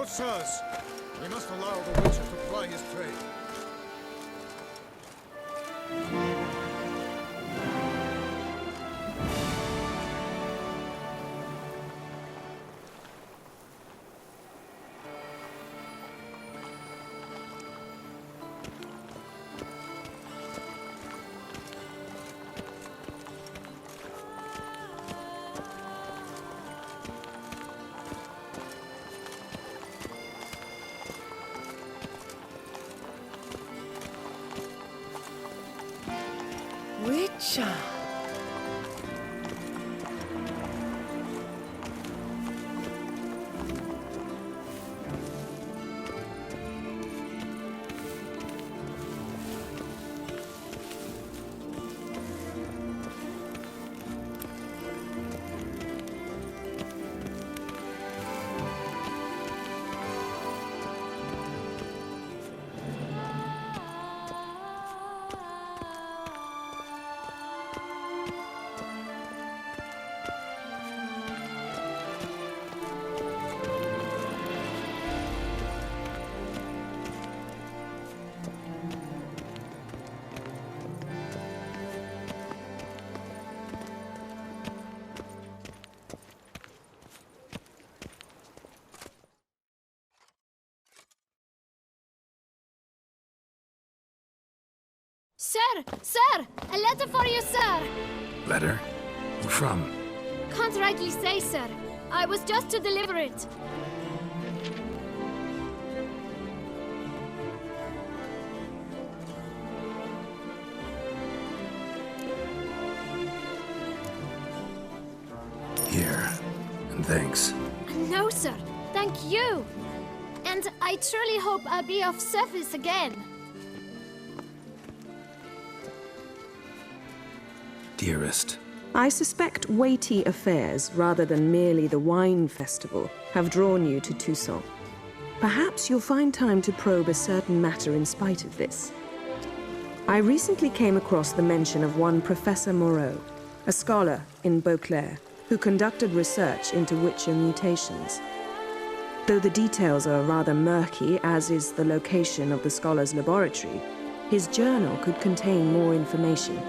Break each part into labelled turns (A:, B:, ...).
A: sirs! We must allow the Witcher to ply his trade.
B: Witcher!
C: Sir! Sir! A letter for you, sir!
D: Letter? Who from?
C: Can't rightly say, sir. I was just to deliver it.
D: Here. And thanks.
C: No, sir. Thank you. And I truly hope I'll be of service again.
D: Dearest.
B: I suspect weighty affairs, rather than merely the wine festival, have drawn you to Toussaint. Perhaps you'll find time to probe a certain matter in spite of this. I recently came across the mention of one Professor Moreau, a scholar in Beauclair, who conducted research into Witcher mutations. Though the details are rather murky, as is the location of the scholar's laboratory, his journal could contain more information.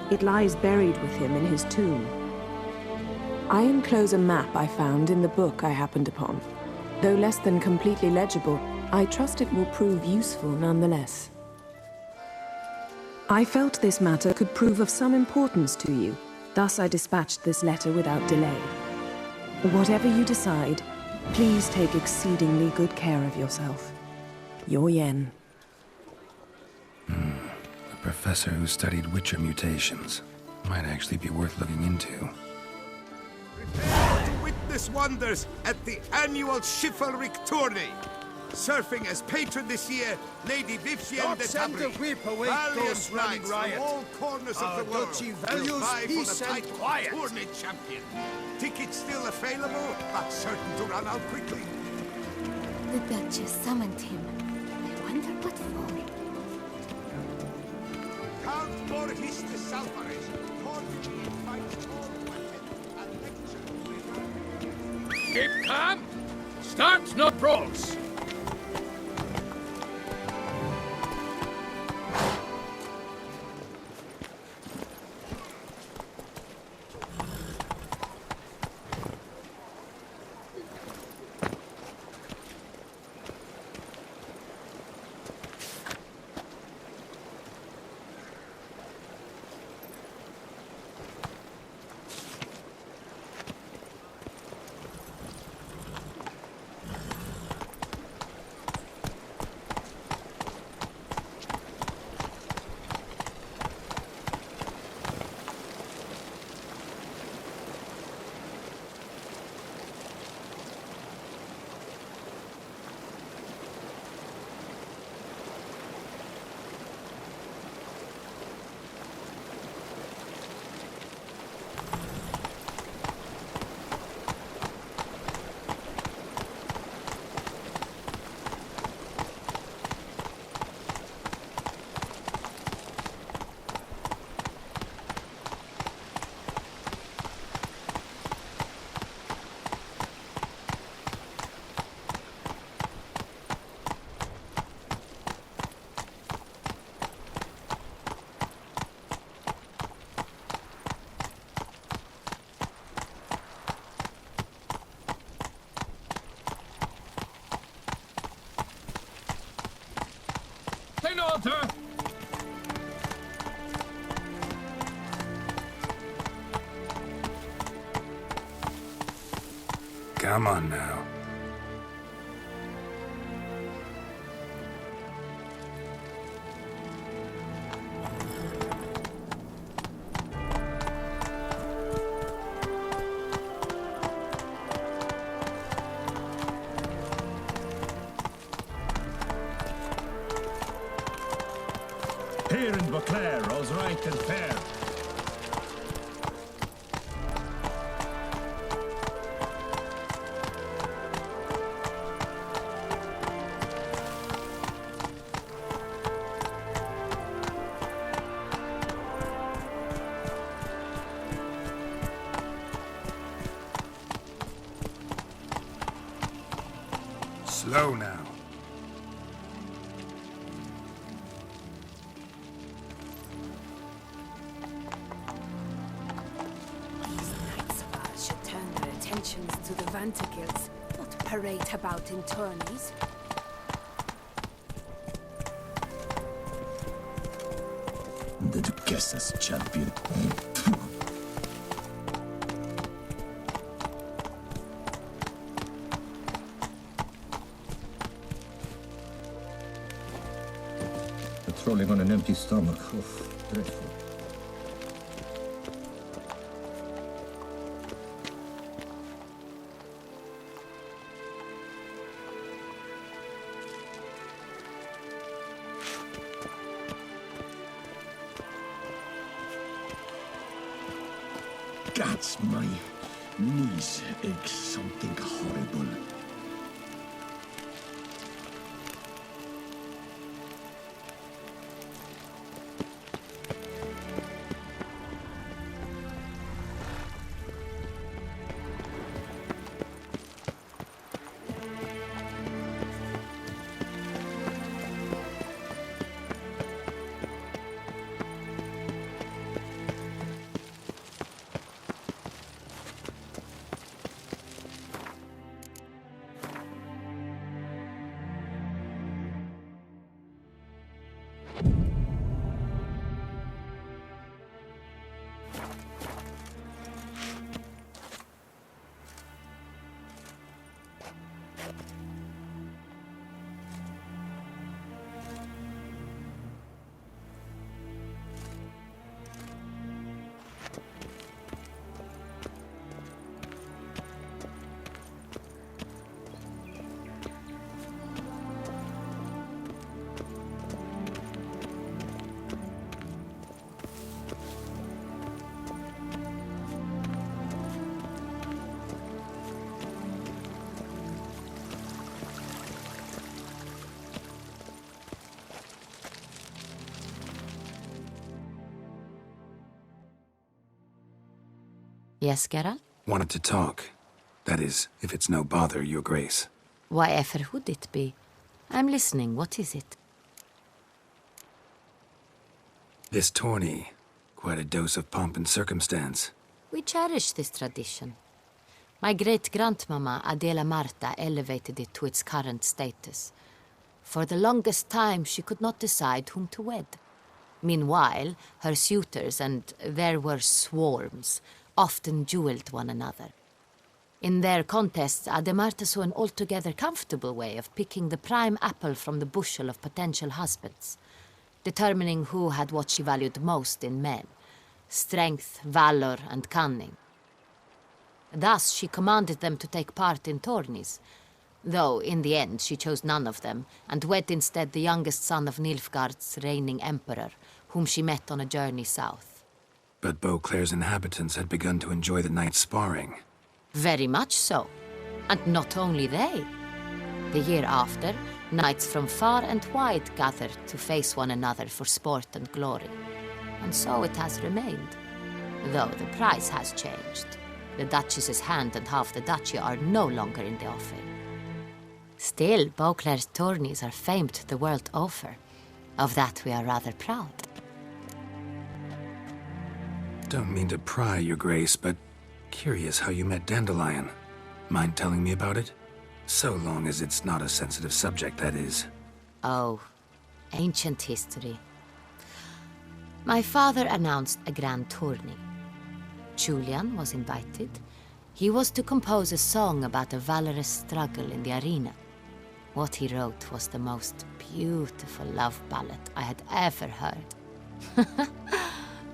B: It lies buried with him in his tomb. I enclose a map I found in the book I happened upon. Though less than completely legible, I trust it will prove useful nonetheless. I felt this matter could prove of some importance to you. Thus I dispatched this letter without delay. Whatever you decide, please take exceedingly good care of yourself. Your Yen.
D: A professor who studied Witcher mutations. Might actually be worth looking into.
A: Prepare to witness wonders at the annual Chivalric Tourney. Surfing as patron this year, Lady Vivienne de Tabry. Valiant knights from all corners of the world will vie for the title of tourney champion. Tickets still available, but certain to run out quickly.
C: The Duchess summoned him. I wonder what for.
A: Count Borghis de Salvares, cordially invites all to attend a lecture.
E: Keep calm. Start, not brawls. Walter!
D: Come on now.
F: Here in Beauclair, all's right and fair.
D: Slow now.
G: Should turn their attentions to the Vantergills, not parade about in tourneys.
F: The Duchess's champion. Patrolling on an empty stomach. Oof, dreadful. Gods, my knees ache something horrible.
H: Yes, Geralt?
D: Wanted to talk. That is, if it's no bother, Your Grace.
H: Why ever would it be? I'm listening. What is it?
D: This tourney, quite a dose of pomp and circumstance.
H: We cherish this tradition. My great-grandmama Adela Marta elevated it to its current status. For the longest time, she could not decide whom to wed. Meanwhile, her suitors, and there were swarms, often duelled one another. In their contests, Ademarta saw an altogether comfortable way of picking the prime apple from the bushel of potential husbands, determining who had what she valued most in men: strength, valor, and cunning. Thus, she commanded them to take part in tourneys, though in the end she chose none of them, and wed instead the youngest son of Nilfgaard's reigning emperor, whom she met on a journey south.
D: But Beauclair's inhabitants had begun to enjoy the night's sparring.
H: Very much so. And not only they. The year after, knights from far and wide gathered to face one another for sport and glory. And so it has remained. Though the price has changed. The Duchess's hand and half the duchy are no longer in the offing. Still, Beauclair's tourneys are famed the world over. Of that we are rather proud.
D: Don't mean to pry, Your Grace, but curious how you met Dandelion. Mind telling me about it? So long as it's not a sensitive subject, that is.
H: Oh, Ancient history. My father announced a grand tourney. Julian was invited. He was to compose a song about a valorous struggle in the arena. What he wrote was the most beautiful love ballad I had ever heard.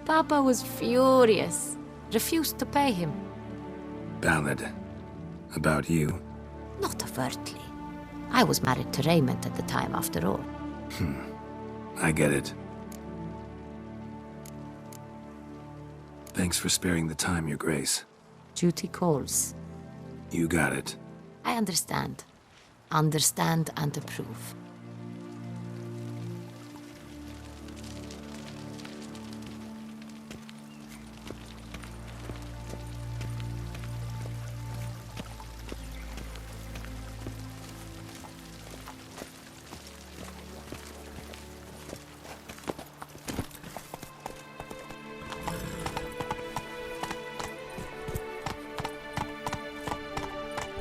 H: Papa was furious, refused to pay him.
D: Ballad. About you?
H: Not overtly. I was married to Raymond at the time, after all.
D: I get it. Thanks for sparing the time, Your Grace.
H: Duty calls.
D: You got it.
H: I understand. Understand and approve.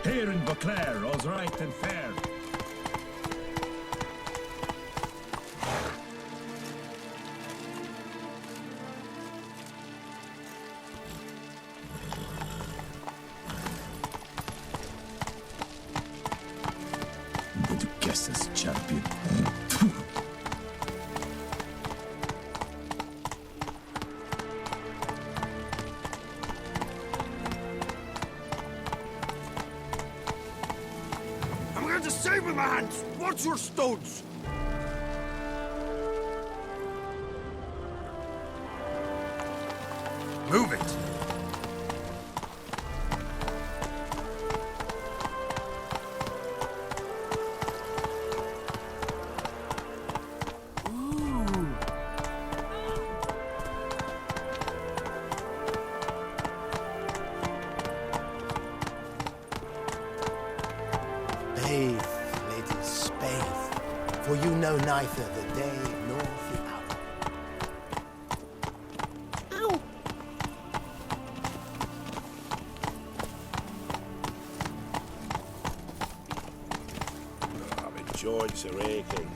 F: Here in Beauclair, all's right and fair. Did you guess this, champion?
A: I'm going to save with my hands! Watch your stones! Move it!
I: Bathe, ladies, bathe, for you know neither the day nor the hour. Ow!
A: My joints are aching.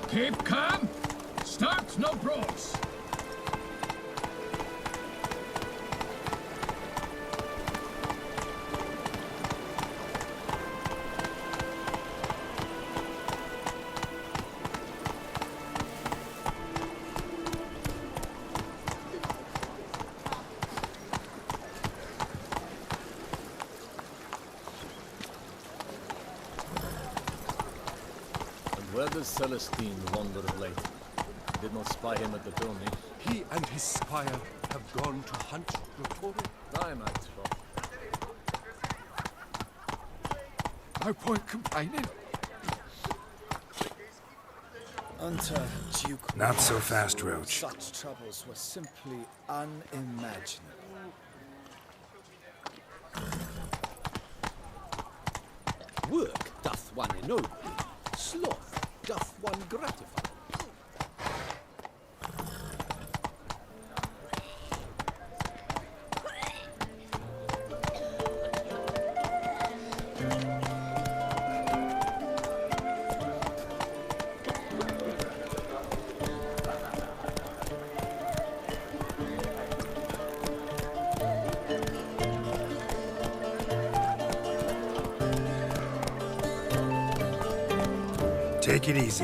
E: Keep calm. Start no brawls.
J: Where does Celestine wander of late? I did not spy him at the tourney.
A: He and his squire have gone to hunt Rotori.
J: I might troll.
A: My poor companion.
I: Unter Duke.
D: Not so fast, Roach.
I: Such troubles were simply unimaginable.
K: Work doth one ennoble, sloth doth one gratify.
D: Take it easy.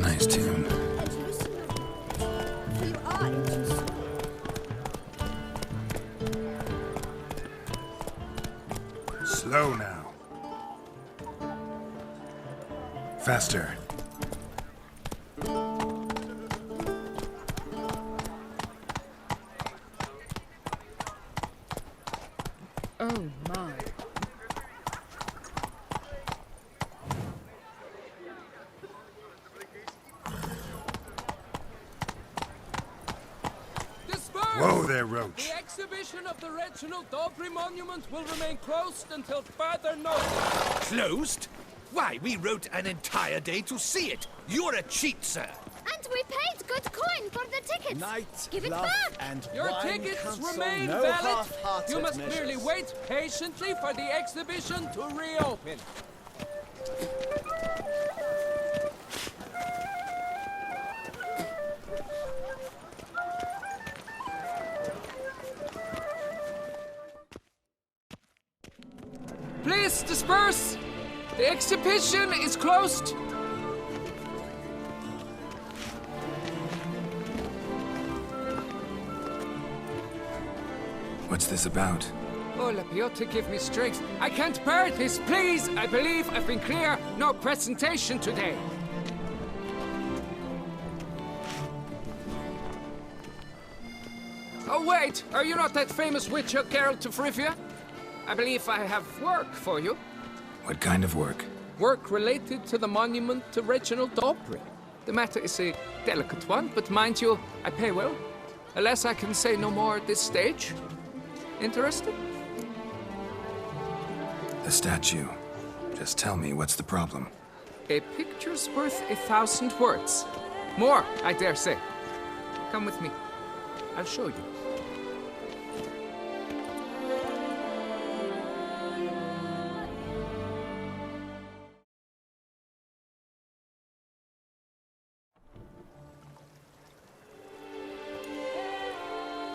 D: Nice tune. Slow now. Faster.
G: Oh my.
D: Whoa there, Roach.
K: The exhibition of the Reginald Dobry Monument will remain closed until further notice.
L: Closed? Why, we wrote an entire day to see it. You're a cheat, sir.
C: And we paid good coin for the tickets.
I: Night,
C: Give it
I: bluff,
C: back.
I: and
K: Your
I: wine
K: tickets
I: counsel
K: remain
I: no
K: valid.
I: half-hearted
K: You must
I: measures.
K: merely wait patiently for the exhibition to reopen. Please disperse! The exhibition is closed!
D: What's this about?
K: Oh, Lapiota, give me strength. I can't bear this, please! I believe I've been clear. No presentation today. Oh, wait! Are you not that famous witcher, Geralt of Rivia? I believe I have work for you.
D: What kind of work?
K: Work related to the monument to Reginald Dobry. The matter is a delicate one, but mind you, I pay well. Alas, I can say no more at this stage. Interested?
D: The statue. Just tell me, what's the problem?
K: A picture's worth 1,000 words. More, I dare say. Come with me. I'll show you.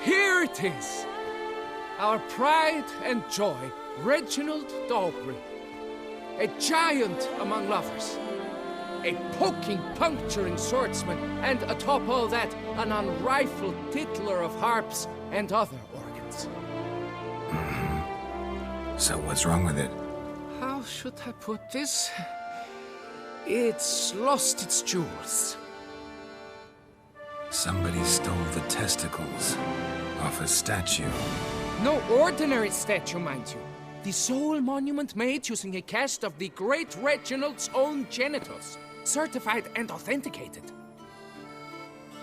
K: Here it is! Our pride and joy, Reginald Dobry. A giant among lovers. A poking, puncturing swordsman, and atop all that, an unrifled tittler of harps and other organs.
D: So what's wrong with it?
K: How should I put this? It's lost its jewels.
D: Somebody stole the testicles off a statue.
K: No ordinary statue, mind you. The sole monument made using a cast of the great Reginald's own genitals, certified and authenticated.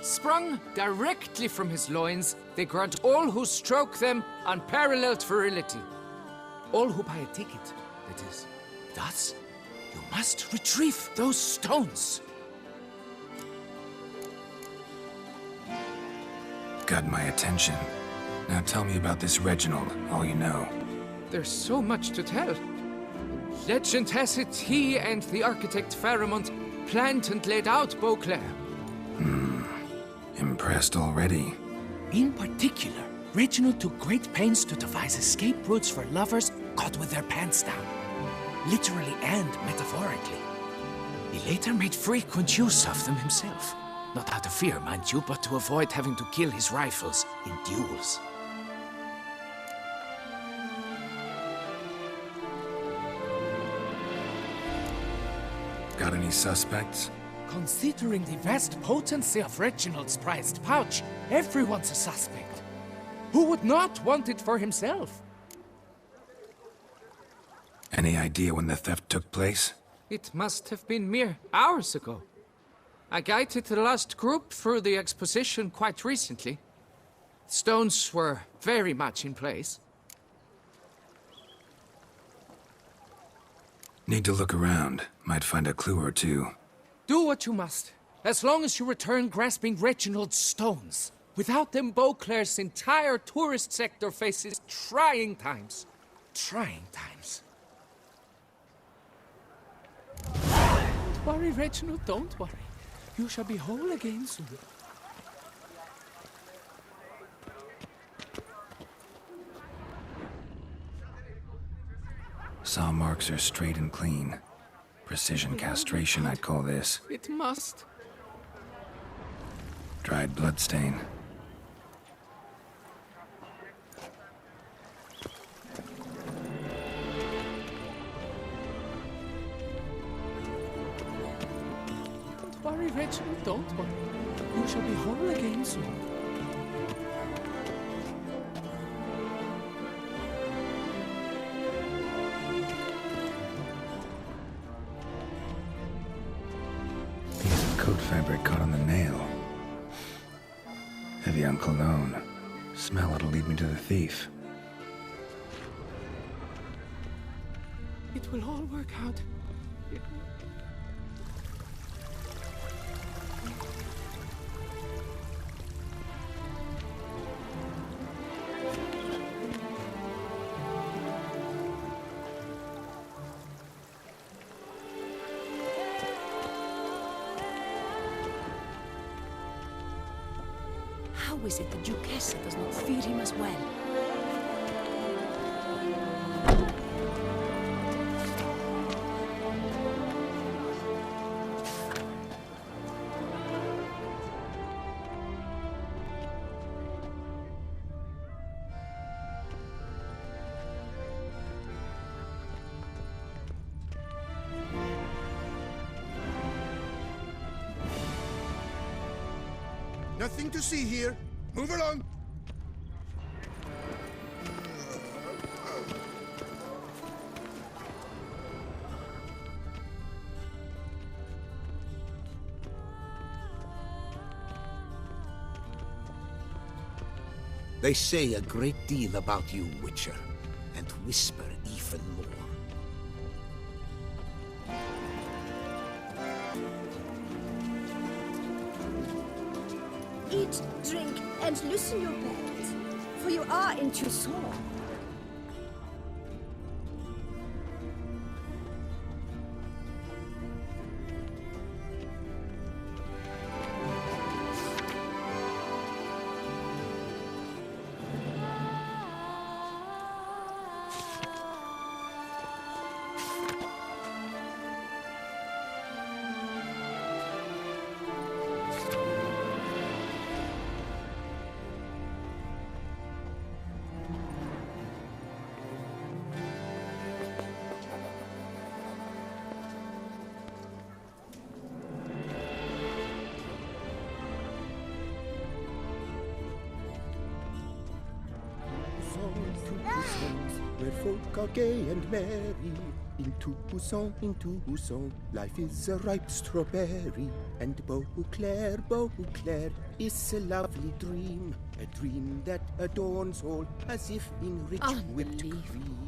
K: Sprung directly from his loins, they grant all who stroke them unparalleled virility. All who buy a ticket, that is. Thus, you must retrieve those stones.
D: Got my attention. Now tell me about this Reginald, all you know.
K: There's so much to tell. Legend has it he and the architect Pharamond planned and laid out Beauclair.
D: Impressed already.
K: In particular, Reginald took great pains to devise escape routes for lovers caught with their pants down. Literally and metaphorically. He later made frequent use of them himself. Not out of fear, mind you, but to avoid having to kill his rivals in duels.
D: Got any suspects?
K: Considering the vast potency of Reginald's prized pouch, everyone's a suspect. Who would not want it for himself?
D: Any idea when the theft took place?
K: It must have been mere hours ago. I guided the last group through the exposition quite recently. Stones were very much in place.
D: Need to look around. Might find a clue or two.
K: Do what you must, as long as you return grasping Reginald's stones. Without them, Beauclair's entire tourist sector faces trying times. Trying times. Don't worry, Reginald, don't worry. You shall be whole again soon.
D: Saw marks are straight and clean. Precision castration, I'd call this.
K: It must.
D: Dried bloodstain.
K: Don't worry, Reginald, don't worry. You shall be whole again soon.
D: fabric caught on the nail. Heavy on cologne. Smell it'll lead me to the thief.
K: It will all work out.
G: How is it the Duchessa does not feed him as well?
A: Nothing to see here. Move along.
L: They say a great deal about you, Witcher, and whisper even more.
M: Eat, drink, and loosen your belt, for you are in Toussaint.
N: Where folk are gay and merry. In Toussaint, life is a ripe strawberry. And Beauclair is a lovely dream. A dream that adorns all as if in rich whipped cream.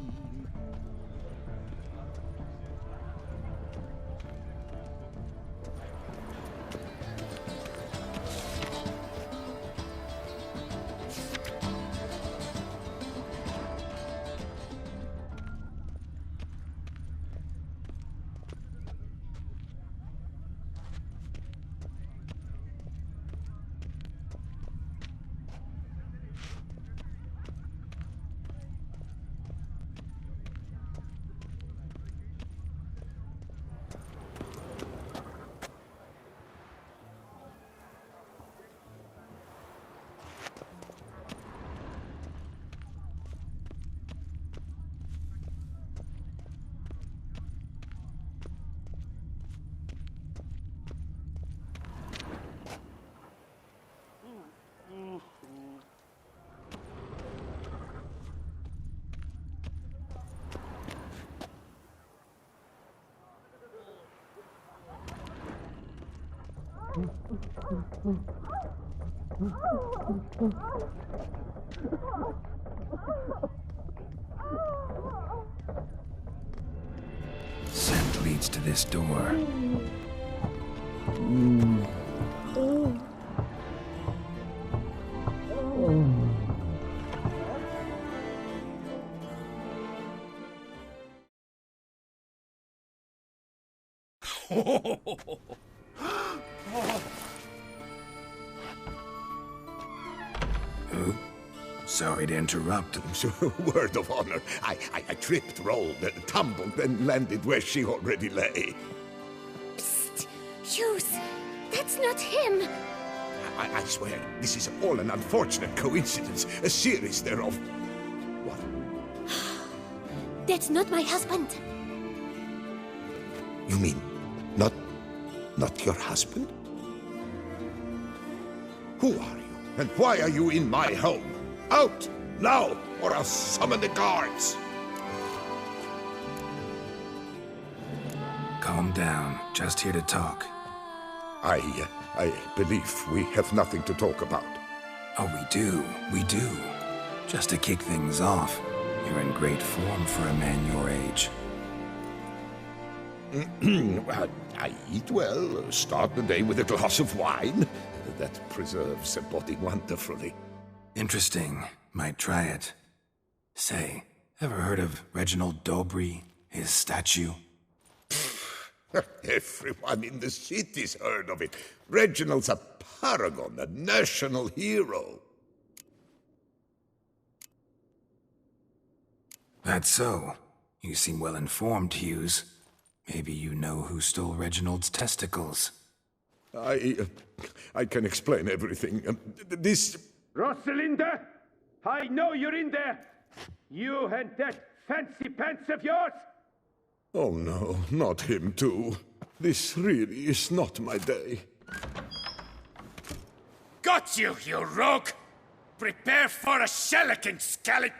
D: Scent leads to this door.
A: Sorry to interrupt. Word of honor. I tripped, rolled, tumbled, and landed where she already lay.
C: Psst! Hughes! That's not him!
A: I swear, this is all an unfortunate coincidence. A series thereof. What?
C: That's not my husband.
A: You mean, not your husband? Who are you? And why are you in my home? Out! Now! Or I'll summon the guards!
D: Calm down. Just here to talk.
L: I believe we have nothing to talk about.
D: Oh, we do. Just to kick things off, you're in great form for a man your age.
L: I eat well, start the day with a glass of wine. That preserves the body wonderfully.
D: Interesting. Might try it. Say, ever heard of Reginald Dobry, his statue?
L: Everyone in the city's heard of it. Reginald's a paragon, a national hero.
D: That's so. You seem well informed, Hughes. Maybe you know who stole Reginald's testicles.
L: I can explain everything. This...
O: Rosalinda! I know you're in there! You and that fancy pants of yours!
L: Oh no, not him too. This really is not my day.
O: Got you, you rogue! Prepare for a shellacking, scallop!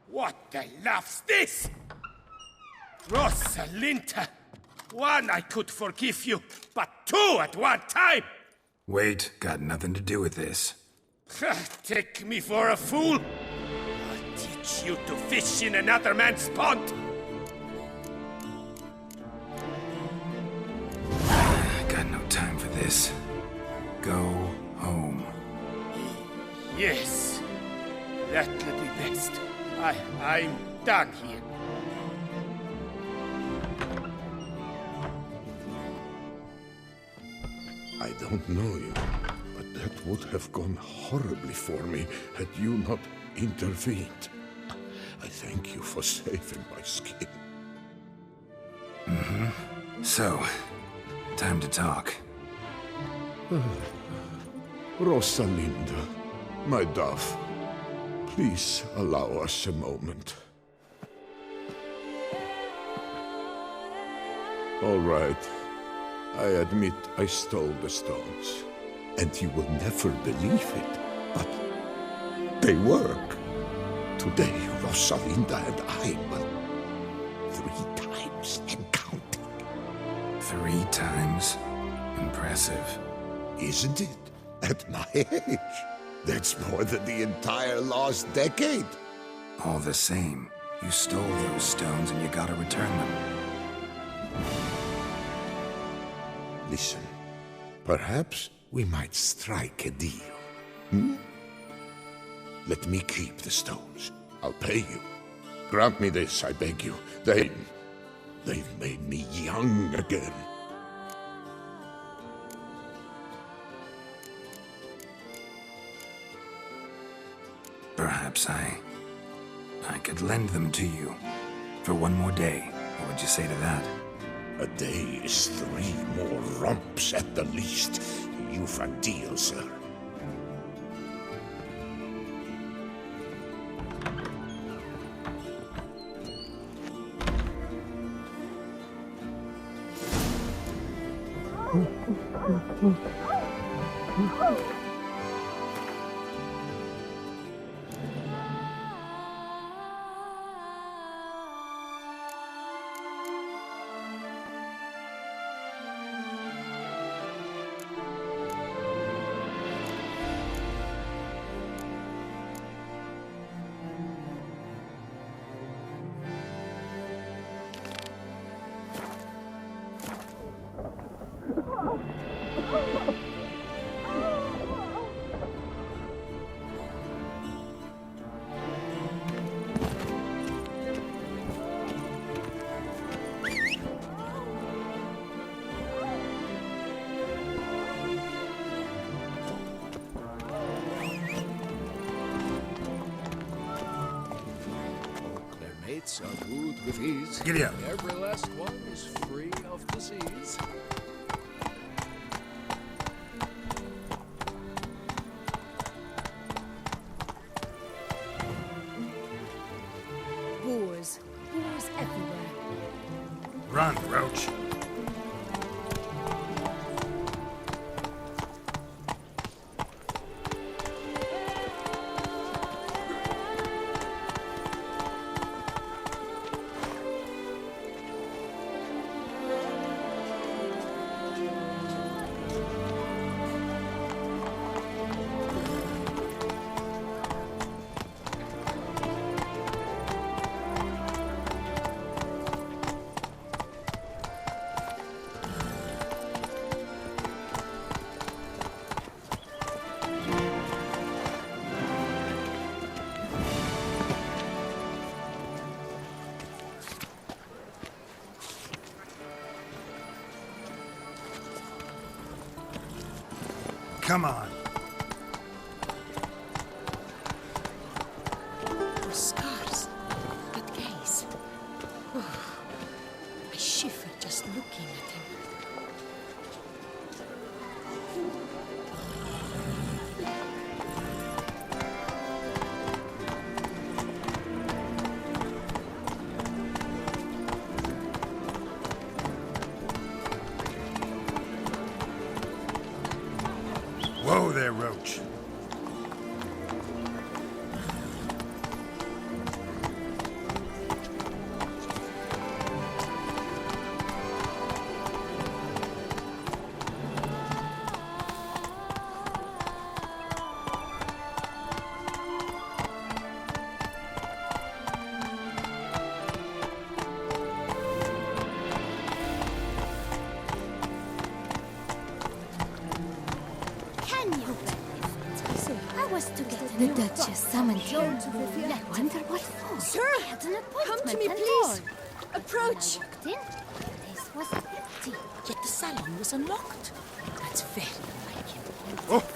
O: What the laugh's this? Rosalinda! One, I could forgive you, but two at one time!
D: Wait, got nothing to do with this.
O: Take me for a fool? I'll teach you to fish in another man's pond!
D: Got no time for this. Go home.
O: Yes, that'll be best. I'm done here.
L: I don't know you, but that would have gone horribly for me had you not intervened. I thank you for saving my skin.
D: So, time to talk.
L: Rosalinda, my dove, please allow us a moment. All right. I admit I stole the stones. And you will never believe it, but they work. Today, Rosalinda and I will 3 times and counting.
D: 3 times? Impressive.
L: Isn't it? At my age. That's more than the entire last decade.
D: All the same, you stole those stones and you gotta return them.
L: Listen, perhaps we might strike a deal. Let me keep the stones. I'll pay you. Grant me this, I beg you. They've made me young again.
D: Perhaps I could lend them to you for 1 more day. What would you say to that?
L: A day is 3 more romps at the least. You've a deal, sir.
K: Are wooed with ease.
D: Giddy up.
K: Every last one is free of disease.
G: Boars everywhere.
D: Run, Roach. come on.
G: Those scars. That gaze. Oh, I shiver just looking at him.
D: Whoa there, Roach.
C: Can you believe it? I was to get the Duchess summoned here. I wonder what for.
M: Sir,
C: I had an appointment
M: come to me,
C: and
M: please.
C: all.
M: Approach.
C: When I walked in, the place was empty.
G: Yet the salon was unlocked. That's very like him.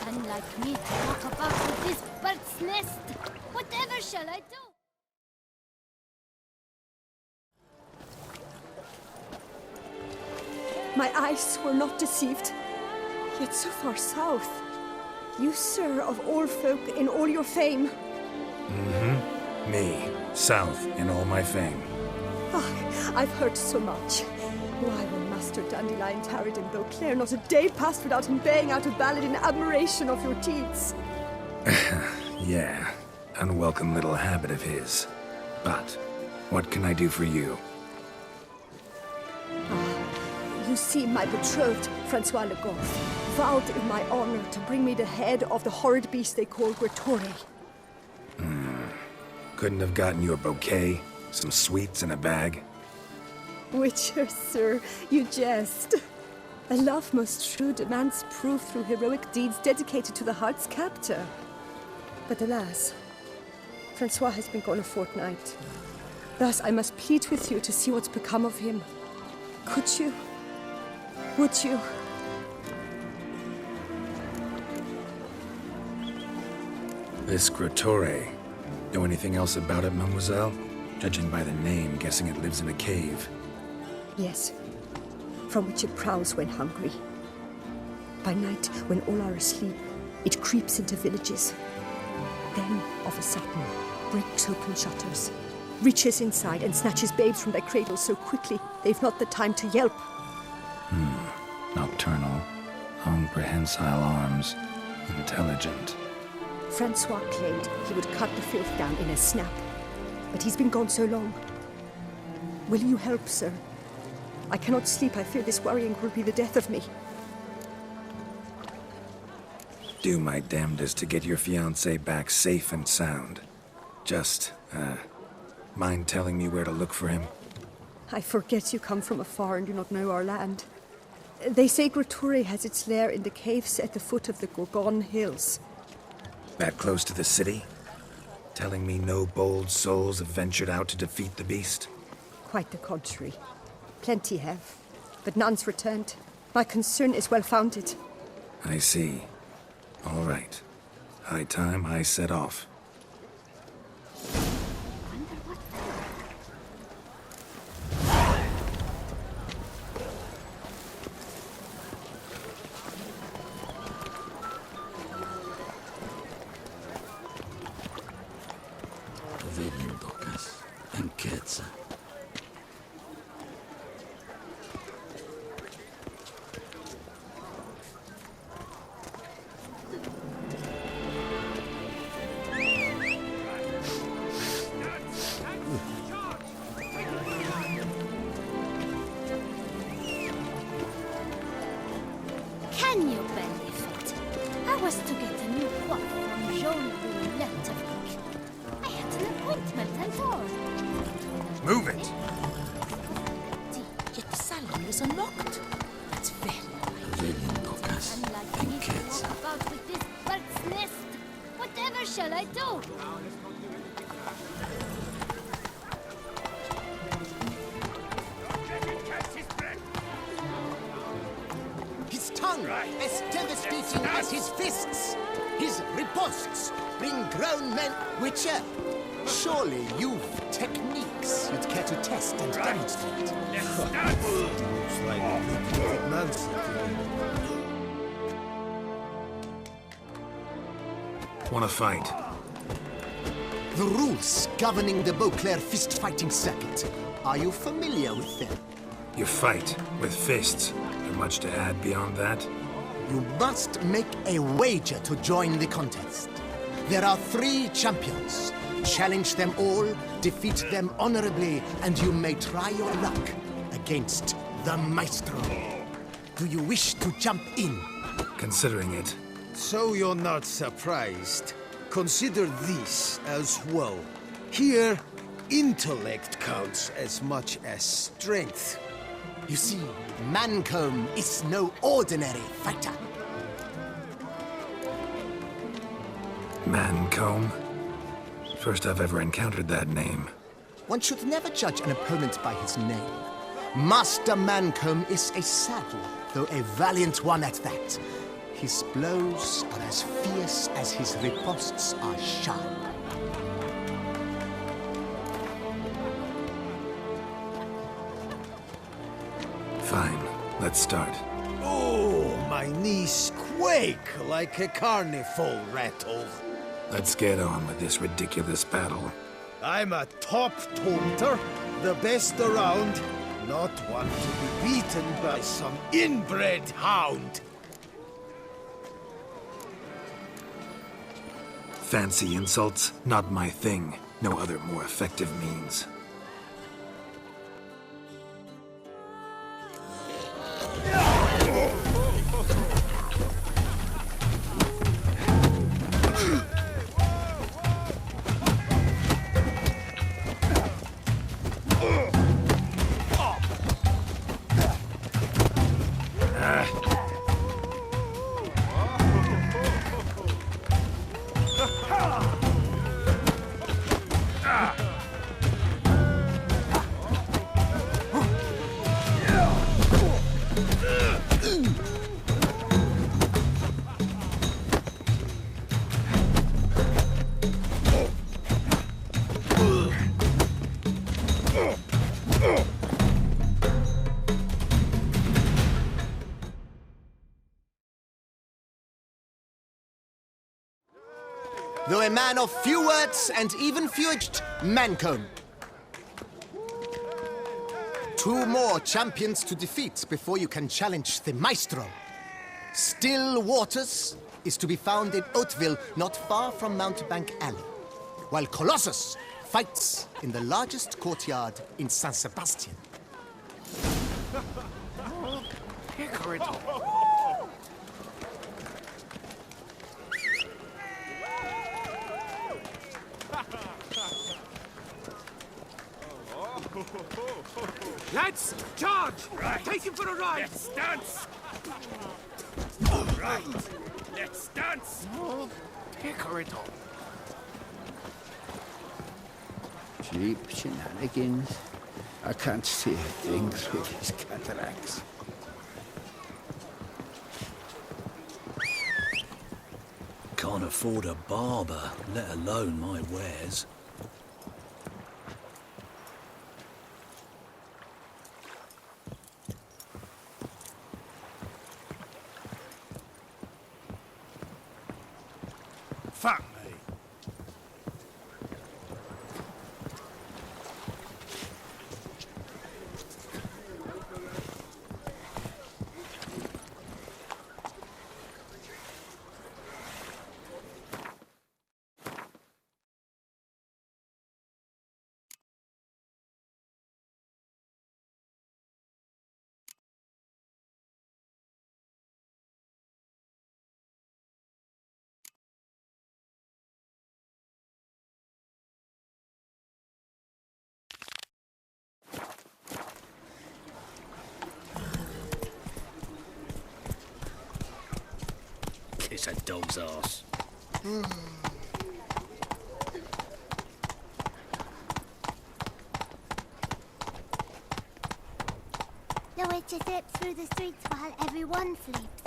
C: Unlike me to walk about with this bird's nest. Whatever shall I do?
M: My eyes were not deceived. Yet so far south. You, sir, of all folk in all your fame.
D: Mm-hmm. Me, south in all my fame.
M: Ah, I've heard so much. Why, when Master Dandelion tarried in Beauclair, not a day passed without him baying out a ballad in admiration of your deeds.
D: Yeah, unwelcome little habit of his. But, what can I do for you?
M: You see, my betrothed, Francois Le Goff, vowed in my honor to bring me the head of the horrid beast they call Grattore.
D: Couldn't have gotten you a bouquet, some sweets in a bag?
M: Witcher, sir, you jest. A love most true demands proof through heroic deeds dedicated to the heart's captor. But alas, Francois has been gone a fortnight. Thus I must plead with you to see what's become of him. Could you? Would you?
D: This Grattore. Know anything else about it, mademoiselle? Judging by the name, guessing it lives in a cave.
M: Yes, from which it prowls when hungry. By night, when all are asleep, it creeps into villages. Then, of a sudden, breaks open shutters, reaches inside and snatches babes from their cradles so quickly they've not the time to yelp.
D: Nocturnal, long prehensile arms, intelligent.
M: Francois claimed he would cut the filth down in a snap, but he's been gone so long. Will you help, sir? I cannot sleep. I fear this worrying will be the death of me.
D: Do my damnedest to get your fiancé back safe and sound. Just, mind telling me where to look for him?
M: I forget you come from afar and do not know our land. They say Grattore has its lair in the caves at the foot of the Gorgon Hills.
D: That close to the city? Telling me no bold souls have ventured out to defeat the beast?
M: Quite the contrary. Plenty have, but none's returned. My concern is well-founded.
D: I see. All right. High time I set off.
C: Can you believe it? I was to get a new coif from Jean Lettevik. I had an appointment and all.
D: Move it!
G: Yet the salon was unlocked. That's very
C: Unlike me to walk about with this bird's nest. Whatever shall I do?
I: His tongue! tongue as devastating as his fists. His riposts bring grown men... Witcher, surely you've techniques you'd care to test and demonstrate.
N: Looks like repeated nonsense.
D: Wanna fight?
I: The rules governing the Beauclair fist-fighting circuit. Are you familiar with them?
D: You fight with fists. There much to add beyond that?
I: You must make a wager to join the contest. There are 3 champions. Challenge them all, defeat them honorably, and you may try your luck against the Maestro. Do you wish to jump in?
D: Considering it.
N: So you're not surprised. Consider this as well. Here, intellect counts as much as strength.
I: You see, Mancomb is no ordinary fighter.
D: Mancomb? First I've ever encountered that name.
I: One should never judge an opponent by his name. Master Mancomb is a savage, though a valiant one at that. His blows are as fierce as his riposts are sharp.
D: Fine, let's start.
N: Oh, my knees quake like a carnival rattle.
D: Let's get on with this ridiculous battle.
N: I'm a top taunter, the best around, not one to be beaten by some inbred hound.
D: Fancy insults? Not my thing. No other more effective means.
I: Though a man of few words and even few... Mancomb. 2 more champions to defeat before you can challenge the Maestro. Still Waters is to be found in Oatville, not far from Mountebank Alley, while Colossus fights in the largest courtyard in San Sebastian.
K: Lads, charge!
O: Right.
K: Take him for a ride!
O: Let's dance! Right, let's dance!
K: Hickory dog.
P: Cheap shenanigans. I can't see a thing through these cataracts.
Q: Can't afford a barber, let alone my wares.
O: Fuck me!
Q: Kiss a dog's ass.
C: The witcher slips through the streets while everyone sleeps.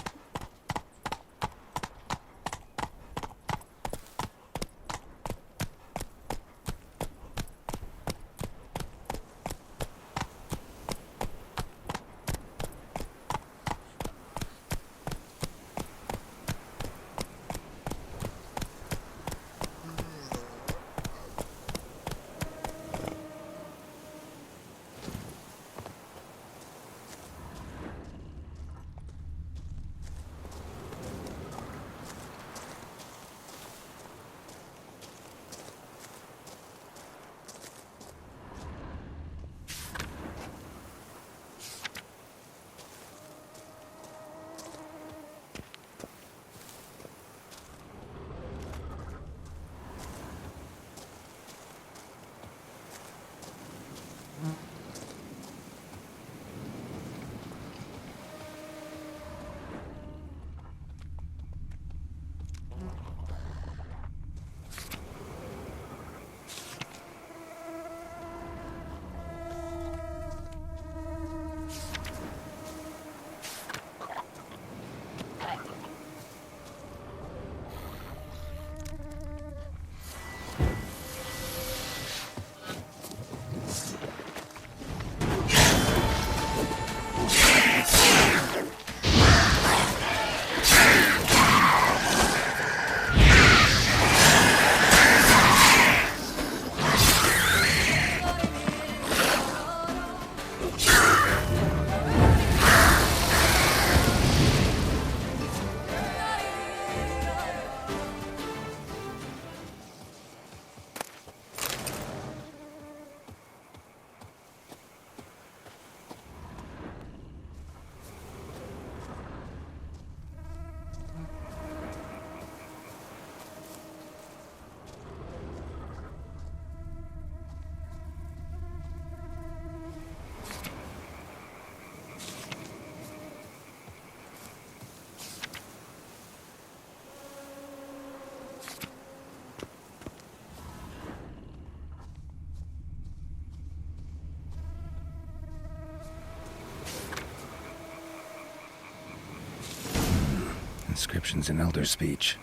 D: Inscriptions in Elder speech.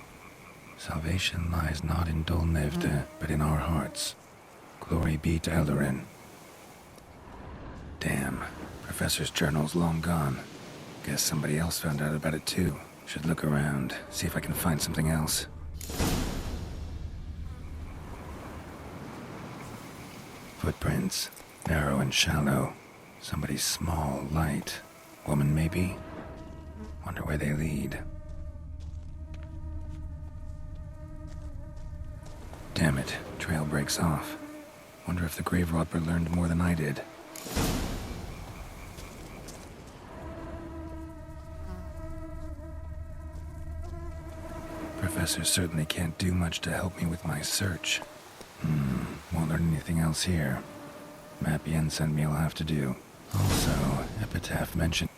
D: Salvation lies not in Dol Nevde, but in our hearts. Glory be to Eldarin. Damn. Professor's journal's long gone. Guess somebody else found out about it too. Should look around, see if I can find something else. Footprints. Narrow and shallow. Somebody small, light. Woman, maybe? Wonder where they lead. Damn it. Trail breaks off. Wonder if the grave robber learned more than I did. Professor certainly can't do much to help me with my search. Won't learn anything else here. Map Yen sent me will have to do. Also, Epitaph mentioned